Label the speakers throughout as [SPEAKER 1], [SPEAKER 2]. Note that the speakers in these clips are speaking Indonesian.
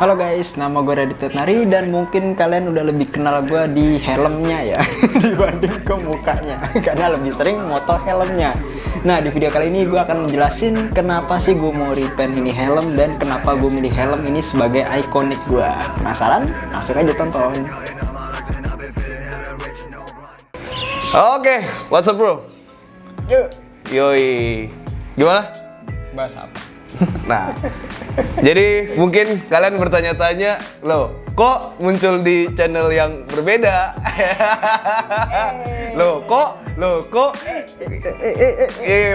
[SPEAKER 1] Halo guys, nama gue Radit Tetnari dan mungkin kalian udah lebih kenal gue di helmnya ya dibanding ke mukanya karena lebih sering moto helmnya. Nah, di video kali ini gue akan menjelasin kenapa sih gue mau repaint ini helm dan kenapa gue milih helm ini sebagai ikonik gue. Penasaran? Langsung aja tonton.
[SPEAKER 2] Oke, what's up bro?
[SPEAKER 1] Yuk,
[SPEAKER 2] Yoi, gimana?
[SPEAKER 1] bahas apa?
[SPEAKER 2] Nah, jadi mungkin kalian bertanya-tanya, loh, kok muncul di channel yang berbeda? Loh, kok?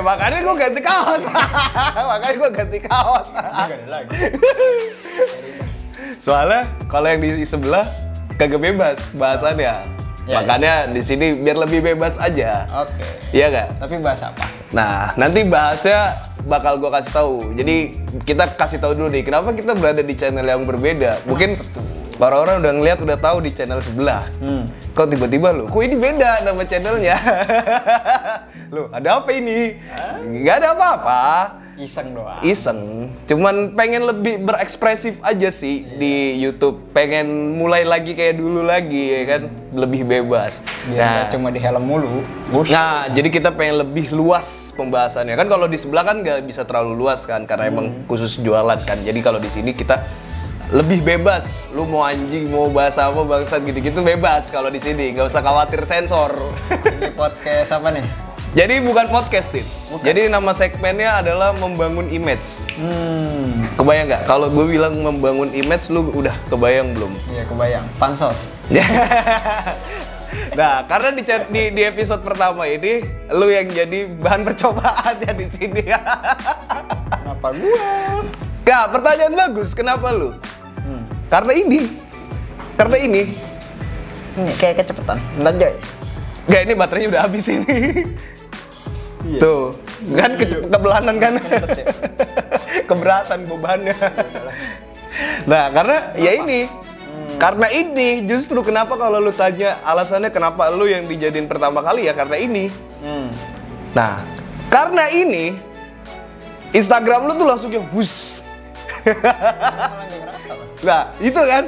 [SPEAKER 2] Makanya gue ganti kaos. Soalnya kalau yang di sebelah kagak bebas bahasannya.
[SPEAKER 1] Ya,
[SPEAKER 2] Makanya di sini biar lebih bebas aja.
[SPEAKER 1] Oke.
[SPEAKER 2] Iya nggak?
[SPEAKER 1] Tapi bahas apa?
[SPEAKER 2] Nah, nanti bahasnya bakal gue kasih tahu. Jadi kita kasih tahu dulu nih, kenapa kita berada di channel yang berbeda. Mungkin orang-orang udah ngeliat, udah tahu di channel sebelah. Kok tiba-tiba lu, kok ini beda nama channelnya? Loh, ada apa ini? Nggak ada apa-apa.
[SPEAKER 1] Iseng doang.
[SPEAKER 2] Iseng, cuman pengen lebih berekspresif aja sih di YouTube. Pengen mulai lagi kayak dulu lagi ya kan, lebih bebas.
[SPEAKER 1] Biar nggak cuma di helm mulu.
[SPEAKER 2] Nah, jadi kita pengen lebih luas pembahasannya kan. Kalau di sebelah kan nggak bisa terlalu luas kan, karena emang khusus jualan kan. Jadi kalau di sini kita lebih bebas. Lu mau anjing, mau bahasa apa, bangsat gitu-gitu bebas kalau di sini. Nggak usah khawatir sensor.
[SPEAKER 1] Ini podcast apa nih?
[SPEAKER 2] Jadi bukan podcast, Dit. Jadi nama segmennya adalah membangun image. Kebayang nggak? Kalau gue bilang membangun image, lu udah kebayang belum?
[SPEAKER 1] Iya, kebayang. Pansos.
[SPEAKER 2] Nah, karena di episode pertama ini, lu yang jadi bahan percobaannya di sini.
[SPEAKER 1] Kenapa gua?
[SPEAKER 2] Gak, pertanyaan bagus. Kenapa lu? Karena ini.
[SPEAKER 1] Ini kayak kecepatan. Bentar, Joy.
[SPEAKER 2] Gak, ini baterainya udah habis ini.
[SPEAKER 1] Iya.
[SPEAKER 2] Tuh, kan kebelahan kan? Keberatan bebannya. Nah, karena ya ini. Karena ini justru kenapa kalau lu tanya alasannya kenapa lu yang dijadiin pertama kali ya karena ini. Nah, karena ini Instagram lu tuh langsung kayak wus. Nah, itu kan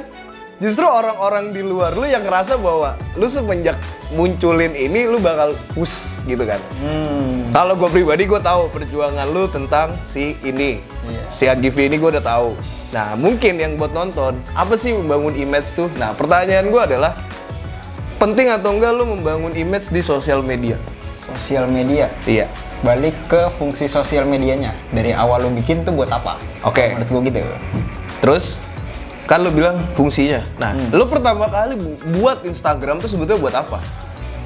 [SPEAKER 2] justru orang-orang di luar lu yang ngerasa bahwa lu semenjak munculin ini lu bakal wus gitu kan. Kalau gue pribadi gue tahu perjuangan lu tentang si ini, si Agivi ini gue udah tahu. Nah, mungkin yang buat nonton, apa sih membangun image tuh? Nah, pertanyaan gue adalah, penting atau enggak lu membangun image di sosial media?
[SPEAKER 1] Sosial media.
[SPEAKER 2] Iya.
[SPEAKER 1] Balik ke fungsi sosial medianya. Dari awal lo bikin tuh buat apa?
[SPEAKER 2] Oke.
[SPEAKER 1] Menurut gue gitu.
[SPEAKER 2] Terus, kan lu bilang fungsinya. Nah, lu pertama kali buat Instagram tuh sebetulnya buat apa?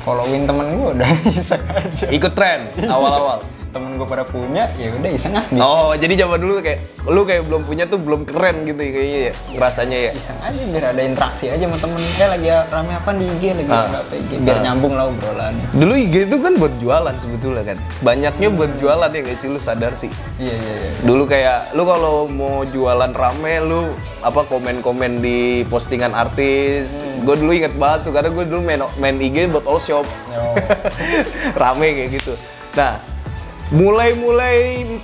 [SPEAKER 1] Followin temen gue udah iseng aja.
[SPEAKER 2] Ikut tren awal-awal.
[SPEAKER 1] Temen gue pada punya, ya udah iseng ah.
[SPEAKER 2] Oh, jadi zaman dulu kayak lu kayak belum punya tuh belum keren gitu ya, kayaknya ya, rasanya ya.
[SPEAKER 1] Iseng aja biar ada interaksi aja sama temen. Lagi rame apa di IG, lagi ada apa IG. Biar nyambung lah obrolan.
[SPEAKER 2] Dulu IG itu kan buat jualan sebetulnya kan. Banyaknya buat jualan ya guys sih, lu sadar sih.
[SPEAKER 1] Iya.
[SPEAKER 2] Dulu kayak lu kalau mau jualan rame lu apa komen-komen di postingan artis. Gue dulu inget banget tuh karena gue dulu main IG buat all shop. Rame kayak gitu. Nah, mulai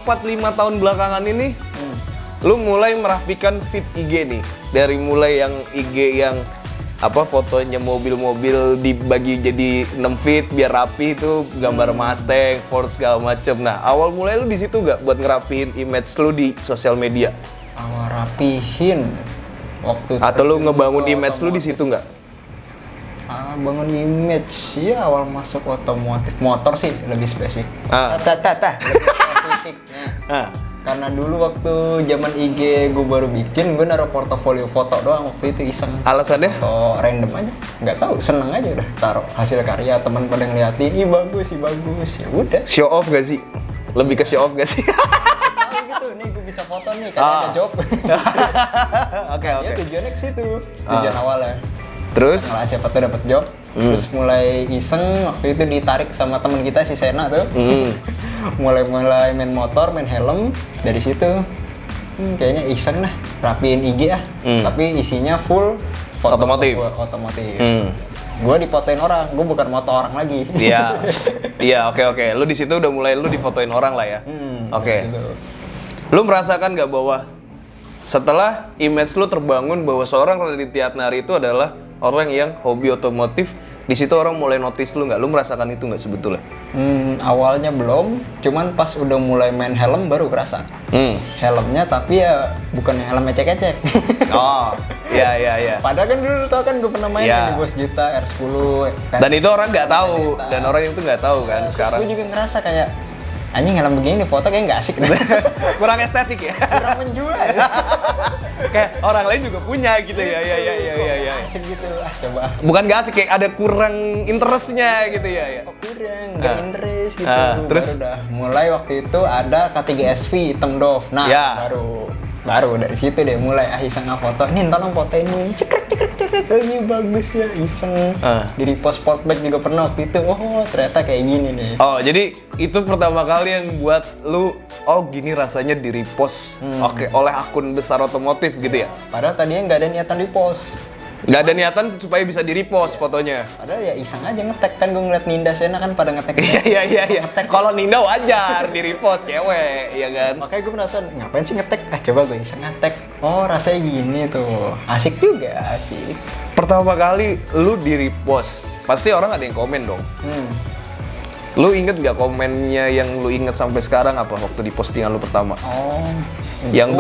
[SPEAKER 2] 4-5 tahun belakangan ini lu mulai merapikan feed IG nih. Dari mulai yang IG yang apa fotonya mobil-mobil dibagi jadi 6 feed biar rapi itu gambar Mustang, Ford segala macem. Nah, awal mulai lu di situ nggak buat ngerapiin image lu di sosial media?
[SPEAKER 1] Awal rapihin waktu
[SPEAKER 2] Atau lu ngebangun image lu di situ nggak?
[SPEAKER 1] Bangun image, ya awal masuk otomotif motor sih lebih spesifik. Lebih spesifik. Karena dulu waktu zaman IG gue baru bikin, gue naruh portofolio foto doang waktu itu iseng.
[SPEAKER 2] Alasannya?
[SPEAKER 1] Foto random aja, nggak tahu, seneng aja udah taruh hasil karya, teman pada ngeliatin, ih bagus, ya udah.
[SPEAKER 2] Show off gak sih? Lebih ke show off gak sih?
[SPEAKER 1] Gitu, nih gue bisa foto nih, karena ada job.
[SPEAKER 2] Oke.
[SPEAKER 1] Ya tujuannya ke situ, tujuan awalnya.
[SPEAKER 2] Terus?
[SPEAKER 1] Malah siapa tuh dapat job, terus mulai iseng waktu itu ditarik sama teman kita si Sena tuh, mulai main motor, main helm dari situ, kayaknya iseng lah, rapiin IG tapi isinya full foto
[SPEAKER 2] otomotif.
[SPEAKER 1] Gue difotoin orang, gue bukan moto orang lagi.
[SPEAKER 2] Iya, oke. Lu di situ udah mulai lu difotoin orang lah ya. Oke. Lu merasakan nggak bahwa setelah image lu terbangun bahwa seorang Raditya Atnari itu adalah orang yang hobi otomotif, di situ orang mulai notice lu nggak? Lu merasakan itu nggak sebetulnya?
[SPEAKER 1] Awalnya belum, cuman pas udah mulai main helm baru kerasa. Helmnya tapi ya bukan yang helm ecek-ecek.
[SPEAKER 2] Oh, iya.
[SPEAKER 1] Padahal kan dulu tau kan gue pernah main
[SPEAKER 2] Iya.
[SPEAKER 1] di Bos Juta R10.
[SPEAKER 2] Dan itu orang nggak tahu, dan orang itu nggak tahu kan sekarang.
[SPEAKER 1] Gue juga ngerasa kayak anjing helm begini foto kayak nggak asik deh.
[SPEAKER 2] Kurang estetik ya.
[SPEAKER 1] Kurang menjual.
[SPEAKER 2] Kayak orang lain juga punya gitu ya. Iya.
[SPEAKER 1] Asik gitu. Coba.
[SPEAKER 2] Bukan nggak asik, kayak ada kurang interestnya gitu ya.
[SPEAKER 1] Kok kurang, nggak interest gitu.
[SPEAKER 2] Terus?
[SPEAKER 1] Baru udah mulai waktu itu ada K3 SV hitam Dove. Nah,
[SPEAKER 2] Ya.
[SPEAKER 1] baru dari situ deh mulai iseng foto. Nih tolong fotoin nih. Cekrek. Ini bagus ya, iseng. Di repost Sportback juga pernah waktu itu. Oh, ternyata kayak gini nih.
[SPEAKER 2] Oh, jadi itu pertama kali yang buat lu, oh gini rasanya di repost oleh akun besar otomotif gitu ya?
[SPEAKER 1] Padahal tadinya nggak ada niatan repost.
[SPEAKER 2] Nggak ada niatan supaya bisa di repost fotonya?
[SPEAKER 1] Padahal ya iseng aja ngetek kan, gue ngeliat Ninda Sena kan pada ngetek.
[SPEAKER 2] Iya. Kalau Ninda wajar di repost cewek, ya kan?
[SPEAKER 1] Makanya gue penasaran, ngapain sih ngetek? Coba gue iseng ngetek. Oh, rasanya gini tuh. Asik juga, asik.
[SPEAKER 2] Pertama kali lu di repost, pasti orang ada yang komen dong. Lu inget nggak komennya yang lu inget sampai sekarang apa waktu di postingan lu pertama?
[SPEAKER 1] Oh.
[SPEAKER 2] Yang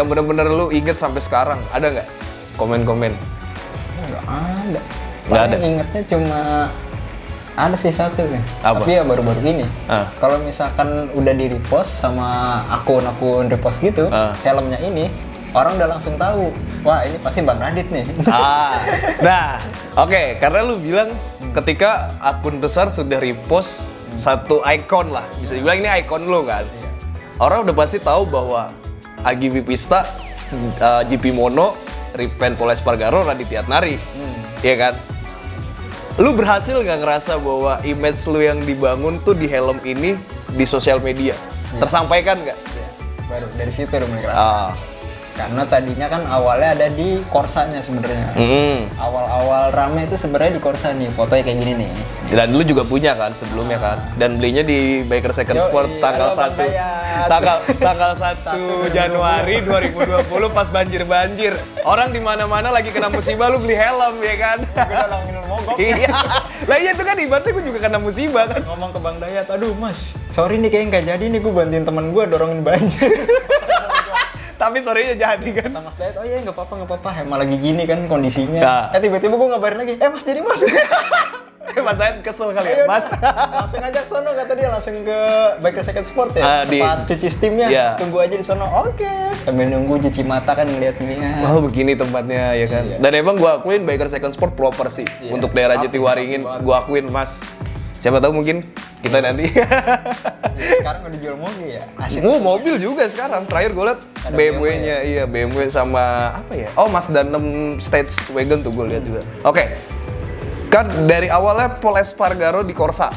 [SPEAKER 2] bener-bener lu inget sampai sekarang, ada nggak komen-komen?
[SPEAKER 1] Nggak ada.
[SPEAKER 2] Nggak ada?
[SPEAKER 1] Paling ingetnya cuma ada sih satu kan.
[SPEAKER 2] Apa?
[SPEAKER 1] Tapi ya baru-baru ini.
[SPEAKER 2] Kalau
[SPEAKER 1] misalkan udah di repost sama akun-akun repost gitu, helmnya ini orang udah langsung tahu. Wah, ini pasti Bang Radit nih.
[SPEAKER 2] Nah, oke, karena lu bilang ketika akun besar sudah repost satu ikon lah, bisa dibilang ini ikon lu kan. Orang udah pasti tahu bahwa Agi Vipista, GP Mono, Ripen Pol Espargaro, Raditya Atnari, iya kan? Lu berhasil nggak ngerasa bahwa image lu yang dibangun tuh di helm ini di sosial media? Tersampaikan nggak?
[SPEAKER 1] Baru dari situ udah mulai kerasa. Karena tadinya kan awalnya ada di Korsanya sebenarnya. Awal-awal rame itu sebenarnya di Korsa nih, fotonya kayak gini nih.
[SPEAKER 2] Dan lu juga punya kan sebelumnya kan? Dan belinya di Biker Second Sport tanggal 1 tanggal 1 Januari 2020 pas banjir. Orang di mana-mana lagi kena musibah, lu beli helm ya kan?
[SPEAKER 1] Gue udah langin mogok.
[SPEAKER 2] Iya. Lah iya itu kan ibaratnya gue juga kena musibah kan.
[SPEAKER 1] Ngomong ke Bang Dayat, aduh mas, sorry nih kayaknya nggak jadi nih, gue bantuin teman gue dorongin banjir.
[SPEAKER 2] Tapi sorenya jadi kan.
[SPEAKER 1] Kata Mas Dayat, oh iya nggak apa-apa, emang lagi gini kan kondisinya. Tiba-tiba gue ngabarin lagi, mas jadi mas.
[SPEAKER 2] Mas Dayat kesel kali ya, mas.
[SPEAKER 1] Langsung ajak sono, kata dia, langsung ke Biker Second Sport ya,
[SPEAKER 2] di-
[SPEAKER 1] tempat cuci steamnya.
[SPEAKER 2] Iya.
[SPEAKER 1] Tunggu aja di sono, oke. Sambil nunggu cuci mata kan ngeliat ini.
[SPEAKER 2] Oh begini tempatnya ya kan.
[SPEAKER 1] Iya.
[SPEAKER 2] Dan emang gua akuin Biker Second Sport proper sih. Untuk daerah Jatiwaringin gua akuin mas. Siapa tahu mungkin kita nanti.
[SPEAKER 1] Ya, sekarang udah jual mobil ya. Asik.
[SPEAKER 2] Mobil juga sekarang. Terakhir gue liat
[SPEAKER 1] Ada
[SPEAKER 2] BMW-nya, iya BMW sama apa ya? Oh Mazda 6 Stage Wagon tuh gue lihat juga. Oke. Kan dari awalnya Pol Espargaro di Corsa.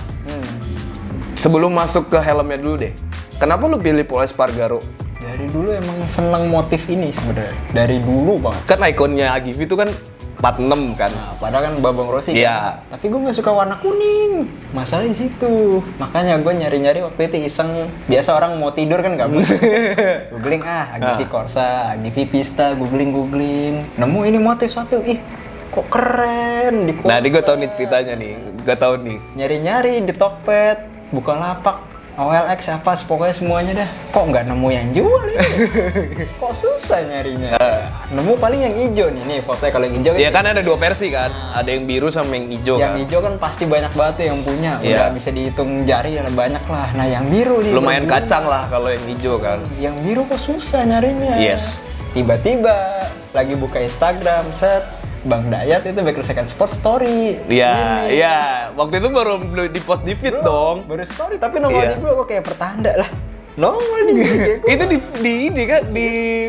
[SPEAKER 2] Sebelum masuk ke helmnya dulu deh. Kenapa lu pilih Pol Espargaro?
[SPEAKER 1] Dari dulu emang seneng motif ini sebenarnya. Dari dulu banget.
[SPEAKER 2] Kan ikonnya Agivi itu kan 46 kan.
[SPEAKER 1] Nah, padahal kan Babang Rossi
[SPEAKER 2] Iya.
[SPEAKER 1] kan. Tapi gue nggak suka warna kuning. Masalahnya di situ. Makanya gue nyari-nyari waktu itu iseng. Biasa orang mau tidur kan gabut. Googling Agivi Corsa, Agivi Pista, googling. Nemu ini motif satu. Ih, kok keren di Corsa.
[SPEAKER 2] Nah, ini gue tau nih ceritanya nih. Gue tau nih.
[SPEAKER 1] Nyari-nyari di Tokped, Bukalapak, OLX apa pokoknya semuanya dah. Kok nggak nemu yang jual ini? Kok susah nyarinya? Nemu paling yang hijau nih fotonya. Kalau yang hijau
[SPEAKER 2] Iya kan ada dua versi kan. Ada yang biru sama yang hijau
[SPEAKER 1] yang
[SPEAKER 2] kan.
[SPEAKER 1] hijau kan pasti banyak banget tuh yang punya.
[SPEAKER 2] Iya.
[SPEAKER 1] Udah bisa dihitung jari, ada banyak lah. Nah yang biru nih
[SPEAKER 2] Lumayan
[SPEAKER 1] yang biru.
[SPEAKER 2] kacang lah kalau yang hijau kan.
[SPEAKER 1] Yang biru kok susah nyarinya.
[SPEAKER 2] Yes.
[SPEAKER 1] Tiba-tiba lagi buka Instagram, set Bang Dayat itu Biker Second Sport story.
[SPEAKER 2] Iya,
[SPEAKER 1] Ini.
[SPEAKER 2] iya. Waktu itu baru di post di feed dong.
[SPEAKER 1] Baru story tapi nongol
[SPEAKER 2] Iya.
[SPEAKER 1] di gue kok kayak pertanda lah. Nongol di IG gua.
[SPEAKER 2] Itu di ini kan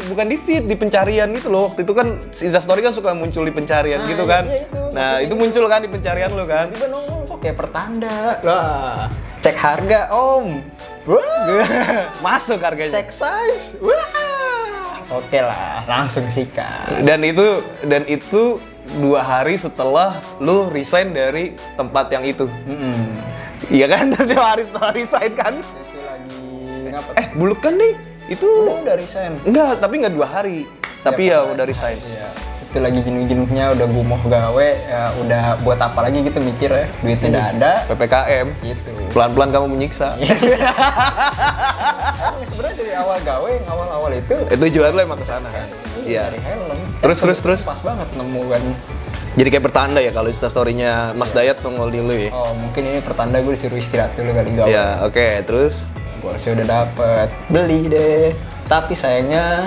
[SPEAKER 2] bukan di feed, di pencarian itu loh. Waktu itu kan Instastory kan suka muncul di pencarian gitu kan.
[SPEAKER 1] iya, itu.
[SPEAKER 2] Nah,
[SPEAKER 1] Maksudnya
[SPEAKER 2] itu muncul kan di pencarian lo kan.
[SPEAKER 1] Tiba nongol kok kayak pertanda. Wah, cek harga om. Wah,
[SPEAKER 2] Masuk harganya.
[SPEAKER 1] cek size. Wah. Oke lah, langsung sikat.
[SPEAKER 2] Dan itu 2 hari setelah lu resign dari tempat yang itu. Iya kan? 2 hari setelah resign kan?
[SPEAKER 1] Itu lagi ngapa?
[SPEAKER 2] Buluk kan nih Itu
[SPEAKER 1] Udah resign.
[SPEAKER 2] enggak, tapi enggak 2 hari. Tapi ya udah resign.
[SPEAKER 1] Iya. Itu lagi jenuh-jenuhnya, udah gue mau gawe, ya udah buat apa lagi gitu mikir ya, duit tidak ada,
[SPEAKER 2] PPKM.
[SPEAKER 1] gitu.
[SPEAKER 2] Pelan-pelan kamu menyiksa.
[SPEAKER 1] Emang sebenarnya dari awal gawe, yang awal-awal itu
[SPEAKER 2] Tujuan lo emang kesana kan? Iya.
[SPEAKER 1] dari helm.
[SPEAKER 2] Terus.
[SPEAKER 1] Pas banget nemu kan.
[SPEAKER 2] Jadi kayak pertanda ya kalau Instastory-nya Mas Dayat nongol di lu ya?
[SPEAKER 1] Oh mungkin ini pertanda gue disuruh istirahat dulu kali gawe.
[SPEAKER 2] Iya, oke. Terus?
[SPEAKER 1] Gue sih udah dapet, beli deh. Tapi sayangnya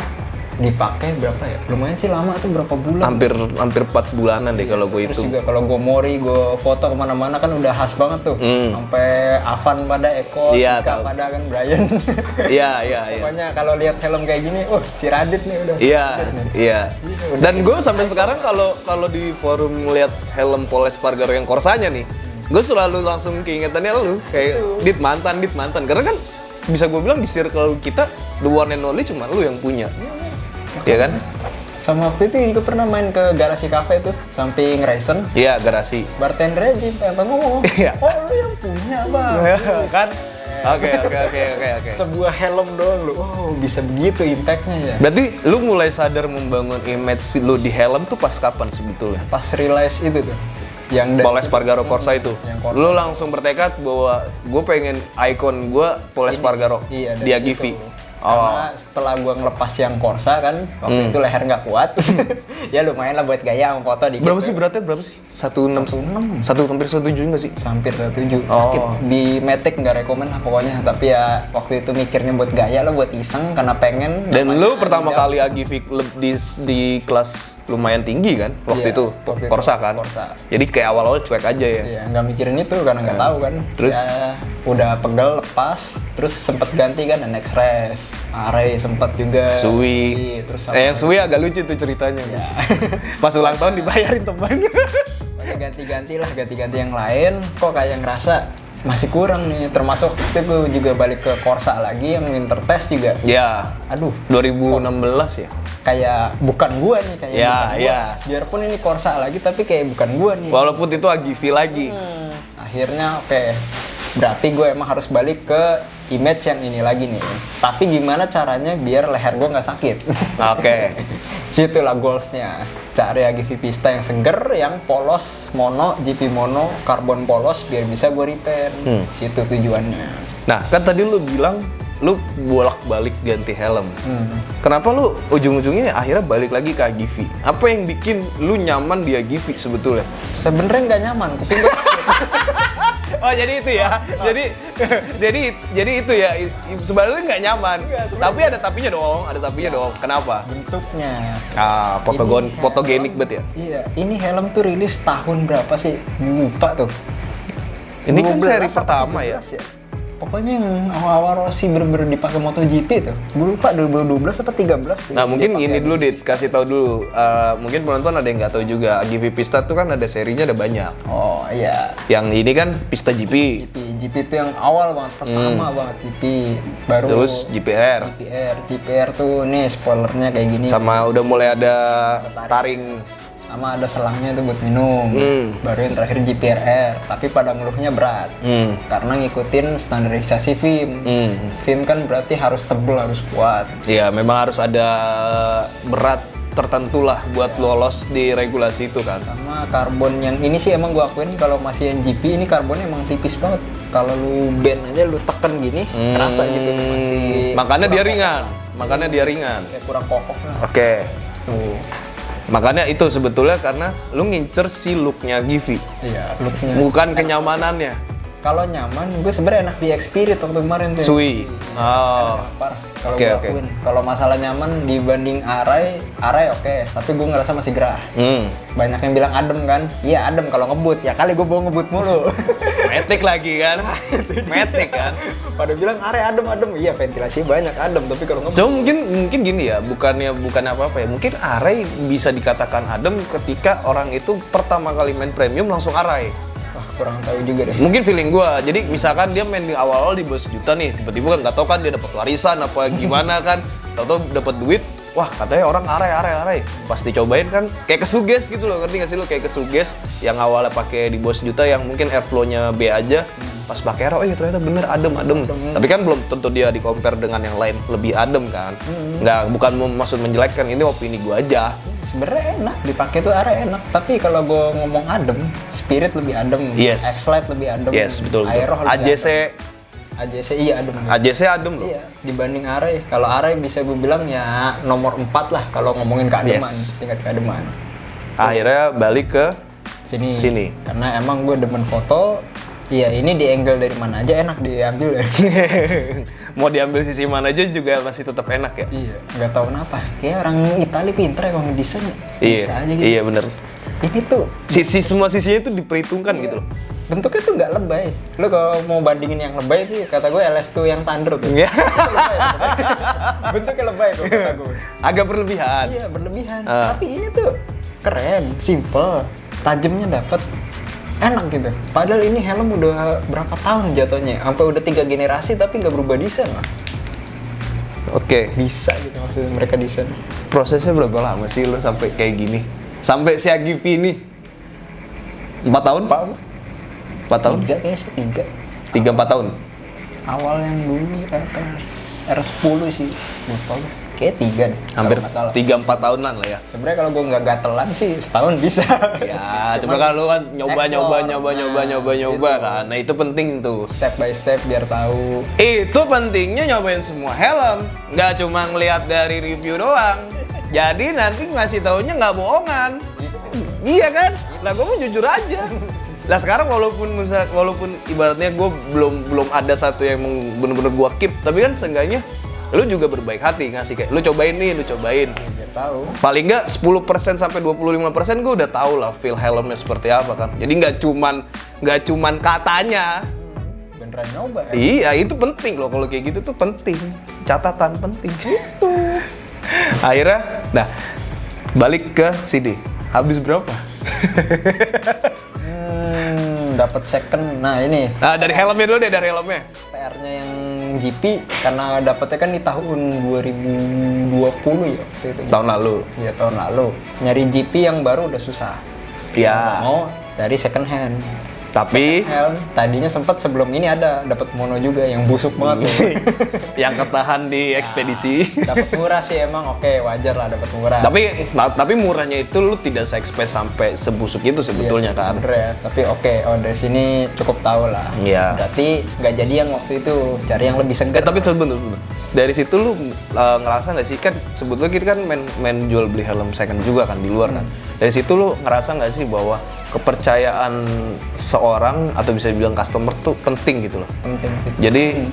[SPEAKER 1] dipakai berapa ya? Lumayan sih lama tuh, berapa bulan.
[SPEAKER 2] Hampir 4 bulanan deh kalau gue
[SPEAKER 1] Terus
[SPEAKER 2] hitung.
[SPEAKER 1] juga kalau gue mori, gue foto kemana-mana kan udah khas banget tuh. Sampai Avan pada Eko,
[SPEAKER 2] Iya,
[SPEAKER 1] Ika
[SPEAKER 2] tahu.
[SPEAKER 1] pada kan Brian.
[SPEAKER 2] Iya.
[SPEAKER 1] Pokoknya kalau lihat helm kayak gini, si Radit nih udah.
[SPEAKER 2] Iya. Dan gue sampai sekarang kalau di forum ngeliat helm Poles Spargaro yang Corsanya nih, gue selalu langsung keingetannya lu kayak dit mantan. Karena kan bisa gue bilang di circle kita the one and only cuma lu yang punya. Iya kan?
[SPEAKER 1] Sama waktu itu juga pernah main ke garasi cafe tuh, samping Ryzen.
[SPEAKER 2] Iya, garasi.
[SPEAKER 1] Bartender aja apa ngomong,
[SPEAKER 2] Iya.
[SPEAKER 1] oh lu yang punya bang.
[SPEAKER 2] Kan? Oke.
[SPEAKER 1] Sebuah helm doang lu, oh bisa begitu impactnya ya.
[SPEAKER 2] Berarti lu mulai sadar membangun image lu di helm tuh pas kapan sebetulnya?
[SPEAKER 1] Pas realize itu tuh, yang dari
[SPEAKER 2] Poles Spargaro Corsa itu.
[SPEAKER 1] Yang Corsa.
[SPEAKER 2] Lu langsung bertekad bahwa gue pengen ikon gue Poles Spargaro
[SPEAKER 1] Iya,
[SPEAKER 2] di
[SPEAKER 1] dari
[SPEAKER 2] Agivi.
[SPEAKER 1] situ. Karena setelah gua ngelepas yang Corsa kan, waktu itu leher nggak kuat. Ya lumayan lah buat gaya sama foto dikit.
[SPEAKER 2] Berapa sih beratnya? Berapa sih? 16. Hampir 17 nggak sih?
[SPEAKER 1] Hampir 7. Sakit di Matic nggak rekomen lah pokoknya. Tapi ya waktu itu mikirnya buat gaya lah, buat iseng karena pengen.
[SPEAKER 2] Dan
[SPEAKER 1] namanya
[SPEAKER 2] lu pertama
[SPEAKER 1] Adidas.
[SPEAKER 2] kali Agivi di kelas lumayan tinggi kan? Waktu
[SPEAKER 1] Iya,
[SPEAKER 2] itu
[SPEAKER 1] waktu itu
[SPEAKER 2] Corsa kan?
[SPEAKER 1] Corsa.
[SPEAKER 2] Jadi kayak awal-awal cuek aja ya?
[SPEAKER 1] Iya, nggak mikirin itu karena nggak tahu kan.
[SPEAKER 2] Terus?
[SPEAKER 1] Ya, udah pegel lepas, terus sempet ganti kan NX Race, Array sempet juga.
[SPEAKER 2] Sui.
[SPEAKER 1] Terus
[SPEAKER 2] Yang Sui agak lucu tuh ceritanya. Pas ulang tahun dibayarin teman.
[SPEAKER 1] ganti-ganti yang lain, kok kayak ngerasa masih kurang nih. Termasuk itu gue juga balik ke Corsa lagi yang winter test juga.
[SPEAKER 2] Ya,
[SPEAKER 1] Aduh,
[SPEAKER 2] 2016 ya?
[SPEAKER 1] kayak bukan gua nih, kayak
[SPEAKER 2] Ya,
[SPEAKER 1] bukan gua.
[SPEAKER 2] ya.
[SPEAKER 1] Biarpun ini Corsa lagi tapi kayak bukan gua nih.
[SPEAKER 2] Walaupun itu Agivi lagi.
[SPEAKER 1] Akhirnya oke. Berarti gue emang harus balik ke image yang ini lagi nih. Tapi gimana caranya biar leher gue nggak sakit?
[SPEAKER 2] Oke.
[SPEAKER 1] Situlah goalsnya. Cari Agivi Pista yang seger, yang polos, mono, GP mono, karbon polos biar bisa gue repair. Situ tujuannya.
[SPEAKER 2] Nah, kan tadi lu bilang lu bolak-balik ganti helm. Kenapa lu ujung-ujungnya akhirnya balik lagi ke Agivi? Apa yang bikin lu nyaman di Agivi sebetulnya?
[SPEAKER 1] Sebenarnya nggak nyaman, kuping gue
[SPEAKER 2] Oh, jadi itu ya. Jadi itu ya. Sebenarnya nggak nyaman. Tapi ada tapinya dong. Kenapa?
[SPEAKER 1] bentuknya.
[SPEAKER 2] Fotogenik bet ya.
[SPEAKER 1] Iya, ini helm tuh rilis tahun berapa sih? Lupa tuh.
[SPEAKER 2] Ini kan
[SPEAKER 1] 12
[SPEAKER 2] seri
[SPEAKER 1] apa
[SPEAKER 2] pertama ya.
[SPEAKER 1] 13 Pokoknya yang awal-awal Rossi bener-bener dipakai MotoGP tuh. Gue lupa 2012 apa 13 tuh.
[SPEAKER 2] Nah, mungkin
[SPEAKER 1] Dia
[SPEAKER 2] ini
[SPEAKER 1] pakai
[SPEAKER 2] dulu Dit, kasih tahu dulu. Mungkin penonton ada yang nggak tahu juga. Agivi Pista tuh kan ada serinya ada banyak.
[SPEAKER 1] Oh iya.
[SPEAKER 2] Yang ini kan Pista GP,
[SPEAKER 1] GP itu yang awal banget, pertama banget GP. Baru
[SPEAKER 2] terus GPR.
[SPEAKER 1] GPR tuh nih spoilernya kayak gini.
[SPEAKER 2] Sama udah mulai ada taring.
[SPEAKER 1] Sama ada selangnya tuh buat minum. Baru yang terakhir GPRR, tapi pada ngeluhnya berat. Karena ngikutin standarisasi film. Film kan berarti harus tebel, harus kuat.
[SPEAKER 2] Iya, memang harus ada berat tertentu lah buat lolos di regulasi itu kan.
[SPEAKER 1] Sama karbon yang ini sih emang gua akuin kalau masih yang GP ini karbonnya emang tipis banget. Kalau lu bend aja lu teken gini, terasa gitu masih.
[SPEAKER 2] Makanya dia
[SPEAKER 1] kurang
[SPEAKER 2] ringan.
[SPEAKER 1] Kayak kurang kokoh lah.
[SPEAKER 2] Oke.
[SPEAKER 1] Tuh.
[SPEAKER 2] Makanya itu sebetulnya karena lu ngincer si look-nya Agivi.
[SPEAKER 1] Iya, looknya.
[SPEAKER 2] Bukan kenyamanannya.
[SPEAKER 1] Kalau nyaman, gue sebenarnya enak di X-Spirit waktu kemarin tuh.
[SPEAKER 2] Sui. Oh.
[SPEAKER 1] Parah. Kalau
[SPEAKER 2] Oke,
[SPEAKER 1] gue
[SPEAKER 2] oke.
[SPEAKER 1] akuin. Kalau masalah nyaman dibanding Arai oke. Tapi gue ngerasa masih gerah. Banyak yang bilang adem kan? Iya adem kalau ngebut. Ya kali gue bawa ngebut mulu.
[SPEAKER 2] Matic lagi kan? Matic kan?
[SPEAKER 1] Pada bilang Arai adem. Iya ventilasi banyak adem. Tapi kalau ngebut.
[SPEAKER 2] Cuma mungkin gini ya, bukan apa-apa ya. Mungkin Arai bisa dikatakan adem ketika orang itu pertama kali main premium langsung Arai.
[SPEAKER 1] Wah kurang tahu juga deh.
[SPEAKER 2] Mungkin feeling gua. Jadi misalkan dia main di awal-awal di bawah 1 juta nih, tiba-tiba kan nggak tahu kan dia dapat warisan apa gimana kan. Tahu-tahu dapat duit, wah katanya orang Arai. Pas dicobain kan kayak kesuges gitu loh, ngerti nggak sih lo? Kayak kesuges yang awalnya pakai di bawah 1 juta yang mungkin airflow-nya B aja. Pas pas pakai Aero, oh iya ternyata bener adem. Tapi kan belum tentu dia di compare dengan yang lain lebih adem kan. Bukan maksud menjelekkan, ini opini gue aja.
[SPEAKER 1] Sebenarnya enak dipakai tuh Aero enak, tapi kalau gue ngomong adem, Spirit lebih adem,
[SPEAKER 2] Yes.
[SPEAKER 1] X-Lite lebih adem,
[SPEAKER 2] Yes, betul.
[SPEAKER 1] Aero lebih
[SPEAKER 2] AJC
[SPEAKER 1] adem. AJC iya adem.
[SPEAKER 2] AJC adem loh.
[SPEAKER 1] Iya, dibanding Arai. Kalau Arai bisa gue bilang ya nomor 4 lah kalau ngomongin keademan,
[SPEAKER 2] Yes.
[SPEAKER 1] tingkat keademan.
[SPEAKER 2] Akhirnya balik ke sini.
[SPEAKER 1] Karena emang gue demen foto. Iya, ini di angle dari mana aja enak diambil ya.
[SPEAKER 2] Mau diambil sisi mana aja juga masih tetap enak ya.
[SPEAKER 1] Iya, nggak tahu kenapa. Kayak orang Itali pinter ya kalau ngedesain. Bisa aja gitu.
[SPEAKER 2] Iya bener.
[SPEAKER 1] Ini tuh
[SPEAKER 2] Semua sisinya itu diperhitungkan gitu loh.
[SPEAKER 1] bentuknya tuh nggak lebay. Lo kalau mau bandingin yang lebay sih, kata gue LS2 yang Thunder tuh.
[SPEAKER 2] Iya.
[SPEAKER 1] Bentuknya lebay tuh kata gue.
[SPEAKER 2] Agak berlebihan.
[SPEAKER 1] Iya berlebihan. Tapi ini tuh keren, simple, tajamnya dapet, enak gitu. Padahal ini helm udah berapa tahun jatuhnya, sampai udah 3 generasi tapi nggak berubah desain lah.
[SPEAKER 2] Oke.
[SPEAKER 1] Bisa gitu maksudnya mereka desain.
[SPEAKER 2] Prosesnya berapa lama sih lo sampai kayak gini? Sampai si Agivi ini 4 tahun? 4 tahun?
[SPEAKER 1] 3 kayaknya sih 3.
[SPEAKER 2] 3-4 tahun?
[SPEAKER 1] Awal yang dulu R10 sih, lupa gue. Kayak 3 deh.
[SPEAKER 2] Hampir
[SPEAKER 1] kalau nggak salah.
[SPEAKER 2] 3-4 tahunan lah ya.
[SPEAKER 1] Sebenarnya kalau gue nggak gatelan sih setahun bisa.
[SPEAKER 2] Ya, cuma kan lu kan nyoba kan. Nah, itu penting tuh.
[SPEAKER 1] Step by step biar tahu.
[SPEAKER 2] Itu pentingnya nyobain semua helm, nggak cuma ngelihat dari review doang. Jadi nanti ngasih taunya nggak bohongan. Iya kan? Lah gue mau jujur aja. Lah sekarang walaupun ibaratnya gue belum ada satu yang bener-bener gue keep, tapi kan seenggaknya lu juga berbaik hati ngasih kayak lu cobain.
[SPEAKER 1] Biar tahu.
[SPEAKER 2] Paling nggak 10% sampai 25% gue udah tahu lah feel helmnya seperti apa kan. Jadi nggak cuman katanya.
[SPEAKER 1] Beneran nyoba ya?
[SPEAKER 2] Iya, itu penting loh kalau kayak gitu tuh penting. Catatan penting. Gitu. Akhirnya, nah balik ke sini. Habis berapa?
[SPEAKER 1] Dapat second. Nah, ini.
[SPEAKER 2] Nah, dari helmnya dulu deh, dari helmnya.
[SPEAKER 1] PR-nya yang GP karena dapetnya kan di tahun 2020 ya waktu itu.
[SPEAKER 2] Tahun lalu.
[SPEAKER 1] Iya, tahun lalu. Nyari GP yang baru udah susah.
[SPEAKER 2] Iya.
[SPEAKER 1] Mau cari second hand.
[SPEAKER 2] Tapi
[SPEAKER 1] Second hand, tadinya sempat sebelum ini ada dapat mono juga yang busuk banget.
[SPEAKER 2] yang ketahan di ekspedisi.
[SPEAKER 1] Dapat murah sih emang, oke wajar lah dapat murah.
[SPEAKER 2] Tapi murahnya itu lu tidak se-expect sampai sebusuk itu sebetulnya kan.
[SPEAKER 1] Sebenernya. Tapi oke, dari sini cukup tahu lah.
[SPEAKER 2] Iya.
[SPEAKER 1] Berarti nggak jadi yang waktu itu, cari yang lebih segar.
[SPEAKER 2] Tapi sebentar. Dari situ lu ngerasa nggak sih kan sebetulnya kita kan main jual beli helm second juga kan di luar kan. Dari situ lu ngerasa nggak sih bahwa kepercayaan seorang atau bisa dibilang customer tuh penting gitu loh.
[SPEAKER 1] Penting sih.
[SPEAKER 2] Jadi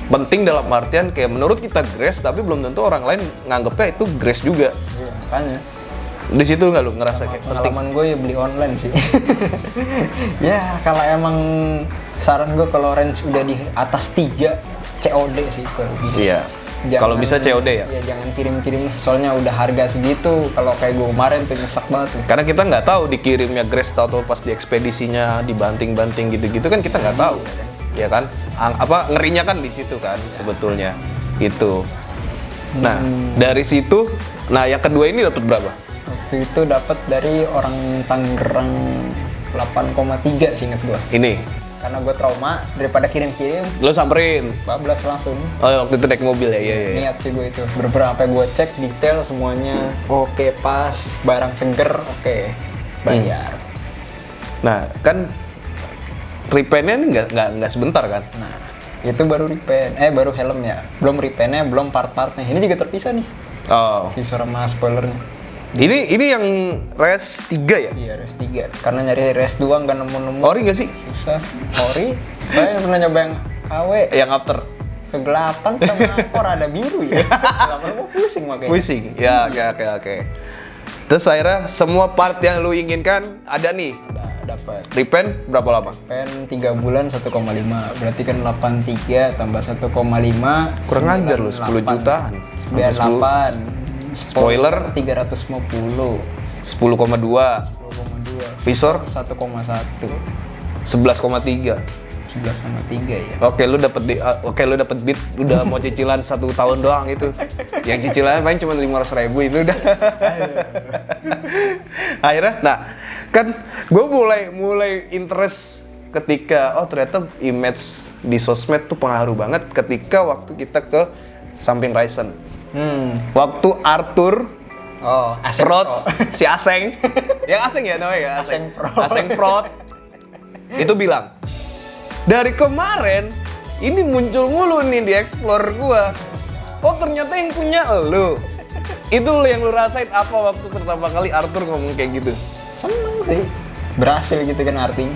[SPEAKER 2] penting dalam artian kayak menurut kita grace tapi belum tentu orang lain nganggepnya itu grace juga.
[SPEAKER 1] Iya, makanya.
[SPEAKER 2] Di situ nggak lu ngerasa kayak penting?
[SPEAKER 1] Pengalaman gue ya beli online sih. Ya kalau emang saran gue kalau range udah di atas 3 COD sih kalau bisa.
[SPEAKER 2] Iya. Kalau bisa COD ya?
[SPEAKER 1] Iya, jangan kirim-kirim soalnya udah harga segitu. Kalau kayak gue kemarin tuh nyesek banget tuh.
[SPEAKER 2] Karena kita nggak tahu dikirimnya grace atau pas di ekspedisinya dibanting-banting gitu-gitu kan kita nggak tahu. Ya kan? Ngerinya kan di situ kan sebetulnya. Gitu. Nah, dari situ yang kedua ini dapat berapa?
[SPEAKER 1] Waktu itu dapat dari orang Tangerang 8,3 sih inget gue.
[SPEAKER 2] Ini.
[SPEAKER 1] Karena gue trauma daripada kirim-kirim,
[SPEAKER 2] Lo samperin.
[SPEAKER 1] bablas langsung.
[SPEAKER 2] Oh, waktu itu naik mobil ya. Iya.
[SPEAKER 1] Niat sih gue itu. Bener-bener sampai gue cek detail semuanya. Oke, pas, barang seger, oke. Bayar.
[SPEAKER 2] Nah, kan repaint-nya ini nggak sebentar kan?
[SPEAKER 1] Nah, itu baru repaint. Baru helm ya. Belum repaint-nya, belum part-partnya. Ini juga terpisah nih.
[SPEAKER 2] Oh.
[SPEAKER 1] Visor sama spoilernya.
[SPEAKER 2] Ini yang res 3 ya?
[SPEAKER 1] Iya, res 3. Karena nyari res 2 nggak nemu-nemu.
[SPEAKER 2] Ori nggak sih?
[SPEAKER 1] Susah. Ori. Saya pernah nyoba yang KW.
[SPEAKER 2] Yang after?
[SPEAKER 1] Kegelapan sama nakor ada biru ya. Lama-lama pusing makanya.
[SPEAKER 2] Pusing? Ya, oke. Terus akhirnya semua part yang lu inginkan ada nih?
[SPEAKER 1] Dapat.
[SPEAKER 2] Repaint berapa lama?
[SPEAKER 1] Pen 3 bulan 1,5. Berarti kan 83 tambah 1,5.
[SPEAKER 2] Kurang ajar lu, 10 jutaan.
[SPEAKER 1] 98.
[SPEAKER 2] Spoiler
[SPEAKER 1] 350.
[SPEAKER 2] 10,2.
[SPEAKER 1] 10,2.
[SPEAKER 2] Visor
[SPEAKER 1] 1,1.
[SPEAKER 2] 11,3.
[SPEAKER 1] 11,3 ya.
[SPEAKER 2] Oke, lu dapet beat udah mau cicilan 1 tahun doang itu. Yang cicilannya paling cuma 500.000 itu udah. Akhirnya, nah kan gue mulai interest ketika ternyata image di sosmed tuh pengaruh banget ketika waktu kita ke samping Ryzen. Waktu Arthur
[SPEAKER 1] Aseng
[SPEAKER 2] Prot,
[SPEAKER 1] Pro.
[SPEAKER 2] si Aseng, yang Aseng ya namanya ya?
[SPEAKER 1] Aseng Pro.
[SPEAKER 2] Aseng Prot, itu bilang, dari kemarin, ini muncul mulu nih di explore gua. Oh ternyata yang punya elu. Itu lo yang lu rasain apa waktu pertama kali Arthur ngomong kayak gitu?
[SPEAKER 1] Seneng sih. Berhasil gitu kan artinya.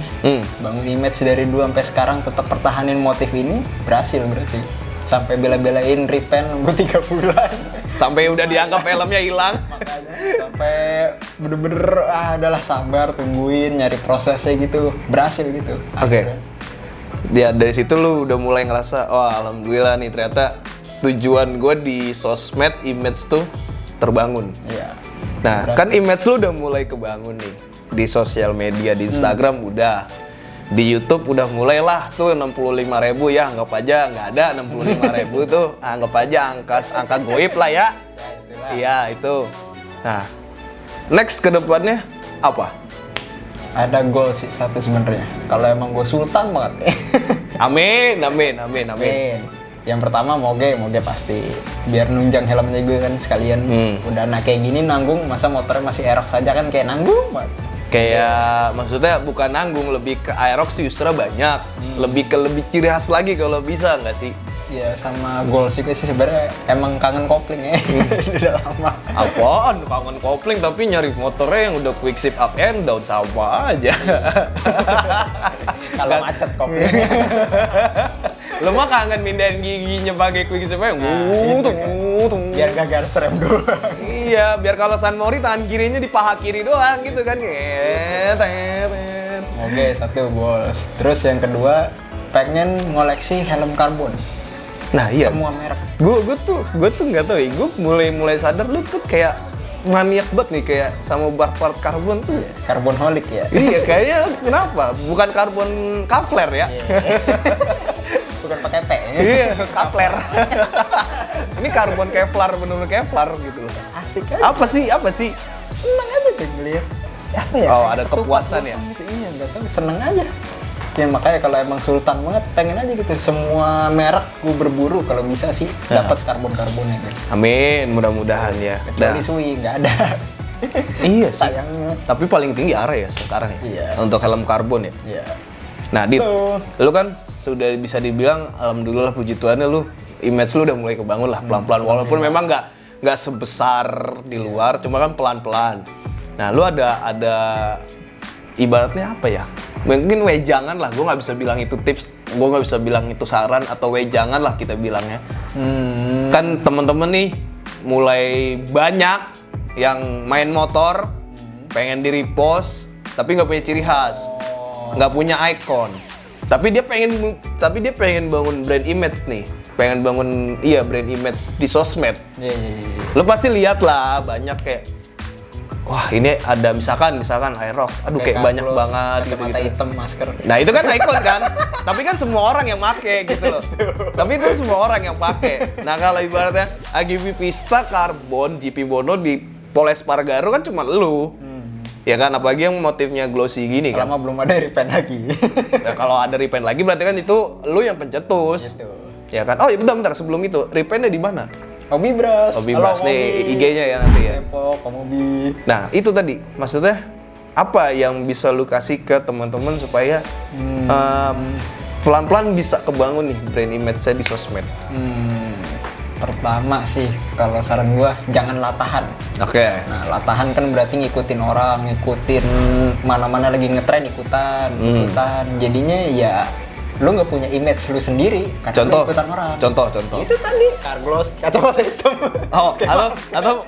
[SPEAKER 1] Bangun image dari dulu sampai sekarang tetap pertahanin motif ini, berhasil berarti. Sampai bela-belain repaint nunggu 3 bulan.
[SPEAKER 2] Sampai udah dianggap filmnya hilang.
[SPEAKER 1] Makanya sampai bener-bener adalah sabar, tungguin, nyari prosesnya gitu. Berhasil gitu.
[SPEAKER 2] Oke. Ya dari situ lu udah mulai ngerasa, wah alhamdulillah nih ternyata tujuan gue di sosmed image tuh terbangun.
[SPEAKER 1] Iya.
[SPEAKER 2] Nah, kan image lu udah mulai kebangun nih di sosial media, di Instagram udah, di YouTube udah mulailah tuh 65.000 ya, anggap aja nggak ada 65.000 tuh, anggap aja angka goib lah ya. Iya itu. Nah, next ke depannya apa?
[SPEAKER 1] Ada goal sih satu sebenarnya. Kalau emang gue sultan banget.
[SPEAKER 2] Amin.
[SPEAKER 1] Yang pertama moge pasti. Biar nunjang helmnya gue kan sekalian. Udah kayak gini nanggung, masa motornya masih Aerox saja kan kayak nanggung banget.
[SPEAKER 2] Kayak maksudnya bukan nanggung, lebih ke Aerox usernya banyak. Lebih ciri khas lagi kalau bisa nggak sih?
[SPEAKER 1] Iya, sama goals juga sih sebenarnya emang kangen kopling ya. Udah lama.
[SPEAKER 2] Apaan? Kangen kopling tapi nyari motornya yang udah quick shift up and down sama aja.
[SPEAKER 1] Kalau macet kopling.
[SPEAKER 2] Lu mah kangen mindahin giginya pakai quick shift yang ngutung.
[SPEAKER 1] Biar gak garis rem doang.
[SPEAKER 2] Iya, biar kalau San Mori tangan kirinya di paha kiri doang gitu kan.
[SPEAKER 1] Oke, satu goals. Terus yang kedua, pengen ngoleksi helm karbon.
[SPEAKER 2] Nah iya.
[SPEAKER 1] Semua merek.
[SPEAKER 2] Gue tuh nggak tahu ya. Gue mulai sadar lu tuh kayak maniak banget nih kayak sama part karbon tuh ya.
[SPEAKER 1] Karbon holic ya.
[SPEAKER 2] Iya kayaknya kenapa? Bukan karbon kafler ya?
[SPEAKER 1] Bukan pakai P.
[SPEAKER 2] Iya kafler. Ini karbon Kevlar, bener-bener Kevlar gitu loh.
[SPEAKER 1] Asik aja.
[SPEAKER 2] Apa sih?
[SPEAKER 1] Seneng aja tuh ngeliat. Apa ya?
[SPEAKER 2] Oh ada kepuasan ya.
[SPEAKER 1] Gitu. Iya nggak tahu seneng aja. Ya makanya kalau emang sultan banget pengen aja gitu semua merek gue berburu kalau bisa sih dapat karbonnya gitu.
[SPEAKER 2] Amin, mudah-mudahan ya.
[SPEAKER 1] Kecuali Sui nggak ada.
[SPEAKER 2] Iya sih.
[SPEAKER 1] Sayangnya.
[SPEAKER 2] Tapi paling tinggi ARA ya sekarang ya.
[SPEAKER 1] Iya.
[SPEAKER 2] Untuk helm karbon ya.
[SPEAKER 1] Iya.
[SPEAKER 2] Nah, Dit, lu kan sudah bisa dibilang alhamdulillah puji Tuhannya lu image lu udah mulai kebangun lah pelan-pelan walaupun memang nggak sebesar di luar, cuma kan pelan-pelan. Nah, lu ada ibaratnya apa ya? Mungkin wejangan lah, gue nggak bisa bilang itu tips, gue nggak bisa bilang itu saran atau wejangan lah kita bilangnya. Kan temen-temen nih mulai banyak yang main motor, pengen di repost, tapi nggak punya ciri khas, nggak punya icon. Tapi dia pengen bangun brand image nih, pengen bangun brand image di sosmed.
[SPEAKER 1] Iya.
[SPEAKER 2] Lo pasti lihat lah banyak kayak wah ini ada misalkan Aerox, aduh kayak banyak banget gitu.
[SPEAKER 1] Hitam masker.
[SPEAKER 2] Nah itu kan icon kan, tapi kan semua orang yang make gitu loh. Tapi itu semua orang yang pakai. Nah kalau ibaratnya AGV Pista Karbon GP Bono di Poles Pargaro kan cuma lu. Ya kan, apalagi yang motifnya glossy gini kan.
[SPEAKER 1] Selama belum ada repaint lagi.
[SPEAKER 2] Nah, kalau ada repaint lagi berarti kan itu lu yang pencetus.
[SPEAKER 1] Gitu.
[SPEAKER 2] Ya kan. Oh, bentar sebelum itu, repaintnya di mana?
[SPEAKER 1] Hobi Bras.
[SPEAKER 2] Hobi Bras nih IG-nya ya nanti ya.
[SPEAKER 1] Depok, Hobi.
[SPEAKER 2] Nah, itu tadi maksudnya apa yang bisa lu kasih ke teman-teman supaya pelan-pelan bisa kebangun nih brand image-nya di sosmed?
[SPEAKER 1] Pertama sih, kalau saran gua jangan latahan.
[SPEAKER 2] Oke.
[SPEAKER 1] Nah, latahan kan berarti ngikutin orang, ngikutin mana-mana lagi ngetren ikutan. Jadinya ya lu nggak punya image lu sendiri karena lu ikutan orang.
[SPEAKER 2] Contoh.
[SPEAKER 1] Itu tadi Carglass kacamata hitam.
[SPEAKER 2] Oh,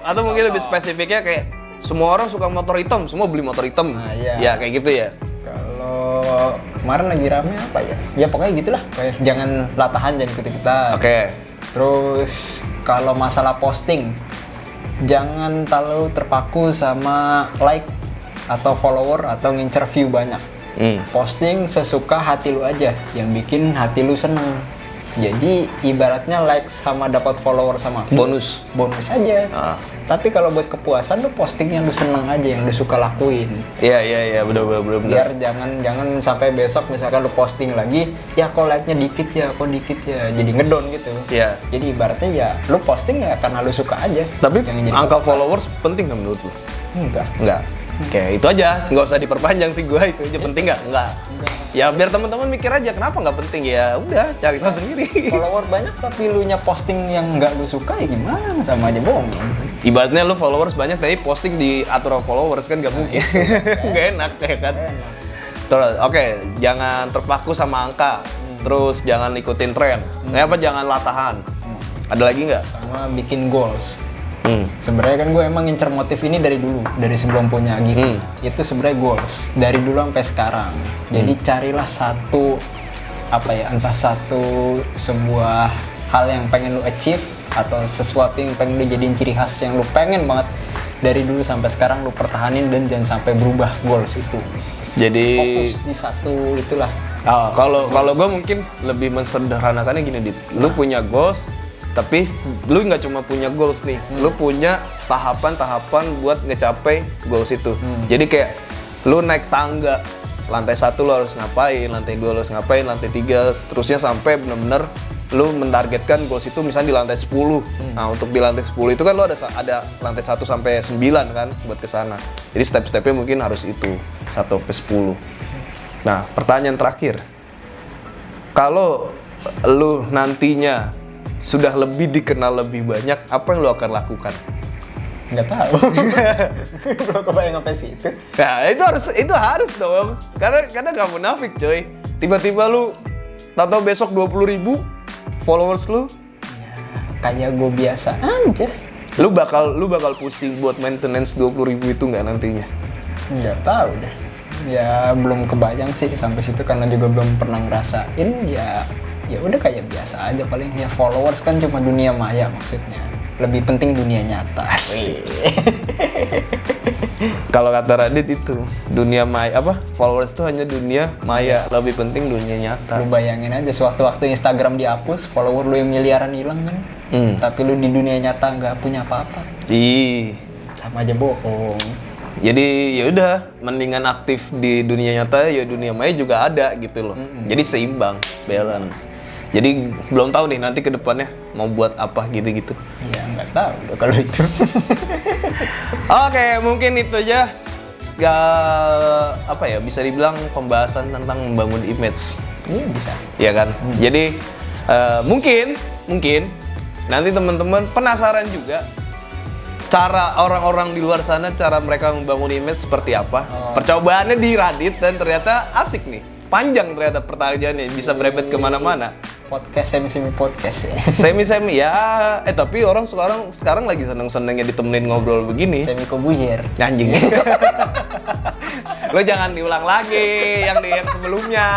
[SPEAKER 2] atau mungkin lebih spesifiknya kayak semua orang suka motor hitam, semua beli motor hitam.
[SPEAKER 1] Nah, iya.
[SPEAKER 2] Ya kayak gitu ya.
[SPEAKER 1] Kalau kemarin lagi rame apa ya? Ya pokoknya gitulah. Kayak jangan latahan, jangan ikut-ikutan.
[SPEAKER 2] Oke.
[SPEAKER 1] Terus kalau masalah posting, jangan terlalu terpaku sama like atau follower atau ngincer view banyak. Posting sesuka hati lu aja, yang bikin hati lu seneng. Jadi ibaratnya like sama dapat follower sama view. Bonus aja. Tapi kalau buat kepuasan lu posting yang lu seneng aja, yang lu suka lakuin.
[SPEAKER 2] Iya, benar.
[SPEAKER 1] Biar jangan sampai besok misalkan lu posting lagi, ya kok like-nya dikit ya, jadi ngedon gitu.
[SPEAKER 2] Iya.
[SPEAKER 1] Jadi ibaratnya ya lu posting ya karena lu suka aja.
[SPEAKER 2] Tapi
[SPEAKER 1] Jangan jadi
[SPEAKER 2] angka followers penting nggak menurut lu? Enggak. Oke, itu aja. Nggak usah diperpanjang sih gua, itu aja. Penting nggak? Enggak. Ya biar teman-teman mikir aja kenapa nggak penting, ya udah cari tahu sendiri.
[SPEAKER 1] Follower banyak tapi lu nya posting yang nggak lu suka ya gimana, sama aja bohong.
[SPEAKER 2] Ibaratnya lu followers banyak tapi posting di atur followers kan nggak mungkin. Nggak enak ya kan. Terus oke, jangan terpaku sama angka. Terus jangan ikutin tren. Jangan latahan. Ada lagi nggak?
[SPEAKER 1] Sama bikin goals. Sebenarnya kan gue emang ngincer motif ini dari dulu, dari sebelum punya Givi. Itu sebenarnya goals dari dulu sampai sekarang. Jadi carilah entah sebuah hal yang pengen lu achieve atau sesuatu yang pengen lu jadiin ciri khas yang lu pengen banget dari dulu sampai sekarang, lu pertahanin dan jangan sampai berubah goals itu.
[SPEAKER 2] Jadi
[SPEAKER 1] fokus di satu itulah.
[SPEAKER 2] Kalau gue mungkin lebih mensederhanakannya gini, Dit. Lu punya goals, tapi lu nggak cuma punya goals nih, lu punya tahapan-tahapan buat ngecapai goals itu. Jadi kayak lu naik tangga, lantai 1 lu harus ngapain, lantai 2 lu harus ngapain, lantai 3 seterusnya sampai benar-benar lu mentargetkan goals itu misalnya di lantai 10. Nah, untuk di lantai 10 itu kan lu ada lantai 1 sampai 9 kan buat ke sana. Jadi step-stepnya mungkin harus itu 1 sampai 10. Nah, pertanyaan terakhir. Kalau lu nantinya sudah lebih dikenal lebih banyak, apa yang lu akan lakukan?
[SPEAKER 1] Nggak tahu. Belum kebayang sampai situ.
[SPEAKER 2] Nah, itu harus dong. Karena nggak munafik, coy. Tiba-tiba lu tahu besok 20.000 followers lu.
[SPEAKER 1] Ya, kayak gue biasa aja.
[SPEAKER 2] Lu bakal pusing buat maintenance 20.000 itu nggak nantinya?
[SPEAKER 1] Nggak tahu deh. Ya belum kebayang sih sampai situ karena juga belum pernah ngerasain. Ya udah kayak biasa aja, paling ya followers kan cuma dunia maya maksudnya. Lebih penting dunia nyata.
[SPEAKER 2] Kalau kata Radit itu dunia maya followers itu hanya dunia maya, lebih penting dunia nyata.
[SPEAKER 1] Lu bayangin aja sewaktu-waktu Instagram dihapus, follower lu yang miliaran hilang kan. Tapi lu di dunia nyata nggak punya apa-apa. Sama aja bohong.
[SPEAKER 2] Jadi ya udah, mendingan aktif di dunia nyata, ya dunia maya juga ada gitu loh. Jadi seimbang, balance. Jadi belum tahu nih nanti ke depannya mau buat apa gitu-gitu.
[SPEAKER 1] Ya nggak tahu deh kalau itu.
[SPEAKER 2] Oke, mungkin itu aja. Bisa dibilang pembahasan tentang membangun image.
[SPEAKER 1] Iya bisa.
[SPEAKER 2] Iya kan. Jadi mungkin nanti teman-teman penasaran juga cara orang-orang di luar sana, cara mereka membangun image seperti apa. Percobaannya di Radit dan ternyata asik nih. Panjang ternyata pertanyaannya, bisa berebet kemana-mana.
[SPEAKER 1] Podcast, semi podcast ya.
[SPEAKER 2] Semi ya, tapi orang sekarang lagi seneng-senengnya ditemenin ngobrol begini.
[SPEAKER 1] Semi kobuzer.
[SPEAKER 2] Anjing. Lo jangan diulang lagi yang sebelumnya.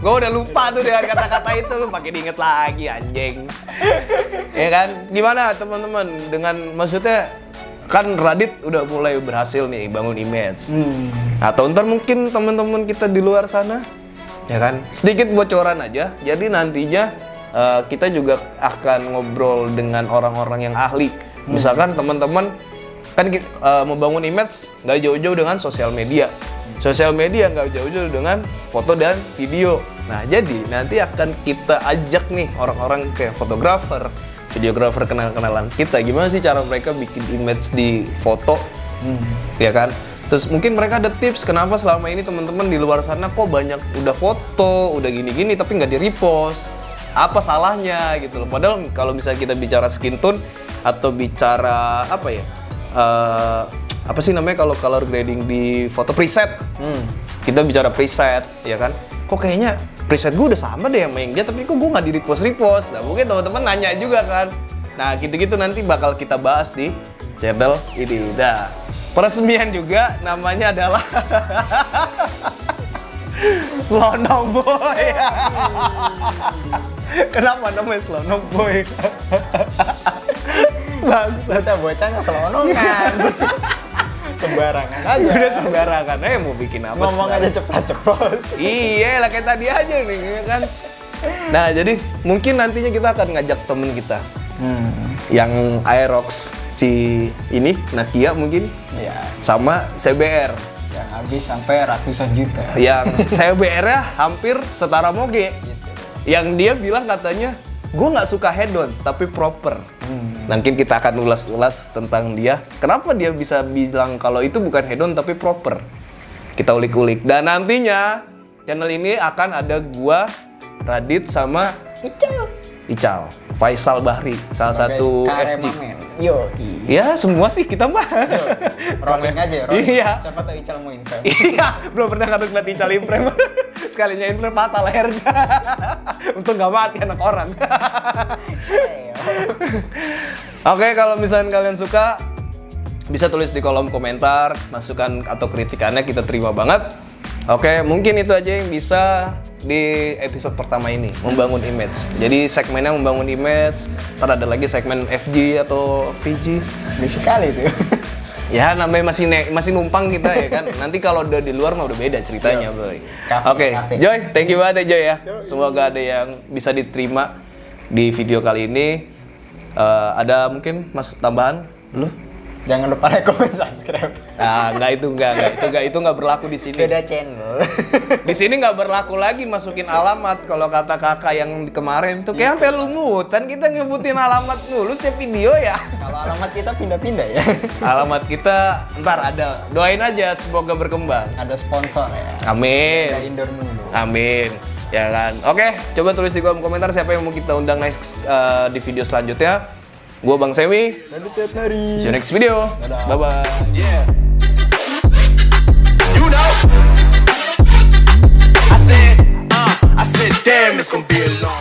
[SPEAKER 2] Gue udah lupa tuh dengan kata-kata itu, lu pakai diinget lagi anjing. Ya kan? Gimana teman-teman dengan maksudnya kan Radit udah mulai berhasil nih bangun image. Atau ntar mungkin teman-teman kita di luar sana, ya kan? Sedikit bocoran aja. Jadi nantinya kita juga akan ngobrol dengan orang-orang yang ahli. Misalkan teman-teman kan membangun image nggak jauh-jauh dengan sosial media. Sosial media nggak jauh-jauh dengan foto dan video. Nah, jadi nanti akan kita ajak nih orang-orang kayak fotografer, videografer kenalan kita. Gimana sih cara mereka bikin image di foto, ya kan? Terus mungkin mereka ada tips kenapa selama ini teman-teman di luar sana kok banyak udah foto, udah gini-gini tapi nggak di-repost. Apa salahnya gitu loh. Padahal kalau misalnya kita bicara skin tone atau bicara apa sih namanya kalau color grading di foto preset. Kita bicara preset, ya kan? Kok kayaknya preset gue udah sama deh sama yang dia, tapi kok gue nggak di-repost. Nah, mungkin teman-teman nanya juga kan. Nah, gitu-gitu nanti bakal kita bahas di channel ini. Udah. Peresmian juga namanya adalah Slonong Boy. Kenapa namanya Slonong Boy?
[SPEAKER 1] Kita bocahnya selonongan. Sembarangan aja.
[SPEAKER 2] Udah sembarangan aja mau bikin apa.
[SPEAKER 1] Ngomong aja ceplos-ceplos.
[SPEAKER 2] Iya lah kayak tadi aja nih kan. Nah, jadi mungkin nantinya kita akan ngajak temen kita yang Aerox si ini Nakia mungkin
[SPEAKER 1] Iya.
[SPEAKER 2] sama CBR
[SPEAKER 1] Yang habis sampai ratusan juta.
[SPEAKER 2] yang CBR-nya hampir setara Moge. Yang dia bilang katanya gue nggak suka head-on tapi proper. Mungkin kita akan ulas-ulas tentang dia. Kenapa dia bisa bilang kalau itu bukan head-on tapi proper? Kita ulik-ulik. Dan nantinya channel ini akan ada gua, Radit sama Ical. Faisal Bahri, salah satu FG.
[SPEAKER 1] Yo,
[SPEAKER 2] Ya semua sih kita mah.
[SPEAKER 1] rolling aja, rolling.
[SPEAKER 2] Iya.
[SPEAKER 1] Siapa tahu Ical mau info.
[SPEAKER 2] Iya, belum pernah kadang ngeliat Ical imprem. Sekalinya imprem patah lehernya. Untung nggak mati anak orang. Oke, kalau misalnya kalian suka, bisa tulis di kolom komentar, masukan atau kritikannya kita terima banget. Oke, mungkin itu aja yang bisa di episode pertama ini, membangun image. Jadi segmennya membangun image, ntar ada lagi segmen FG atau VG.
[SPEAKER 1] Basic kali itu.
[SPEAKER 2] Ya namanya masih numpang kita ya kan. Nanti kalau udah di luar mah udah beda ceritanya, Boy. Oke,
[SPEAKER 1] Cafe.
[SPEAKER 2] Joy, thank you banget ya Joy ya. Semoga ada yang bisa diterima di video kali ini. Ada mungkin Mas tambahan? Lu?
[SPEAKER 1] Jangan lupa like, comment, subscribe.
[SPEAKER 2] Ah, itu nggak berlaku di sini.
[SPEAKER 1] Beda channel.
[SPEAKER 2] Di sini nggak berlaku lagi masukin alamat. Kalau kata kakak yang kemarin tuh kayak sampai lu mutan, kita nyebutin alamat mulu setiap video ya.
[SPEAKER 1] Kalau alamat kita pindah-pindah ya.
[SPEAKER 2] Alamat kita ntar ada. Doain aja semoga berkembang.
[SPEAKER 1] Ada sponsor ya.
[SPEAKER 2] Amin.
[SPEAKER 1] Ada indoor mulu.
[SPEAKER 2] Amin. Ya kan. Oke, coba tulis di kolom komentar siapa yang mau kita undang next di video selanjutnya. Gua Bang Semi.
[SPEAKER 1] Lalu tiap hari.
[SPEAKER 2] See you next video.
[SPEAKER 1] Dadah.
[SPEAKER 2] Bye bye.
[SPEAKER 3] Yeah. You know. I said, damn, it's gonna be a long.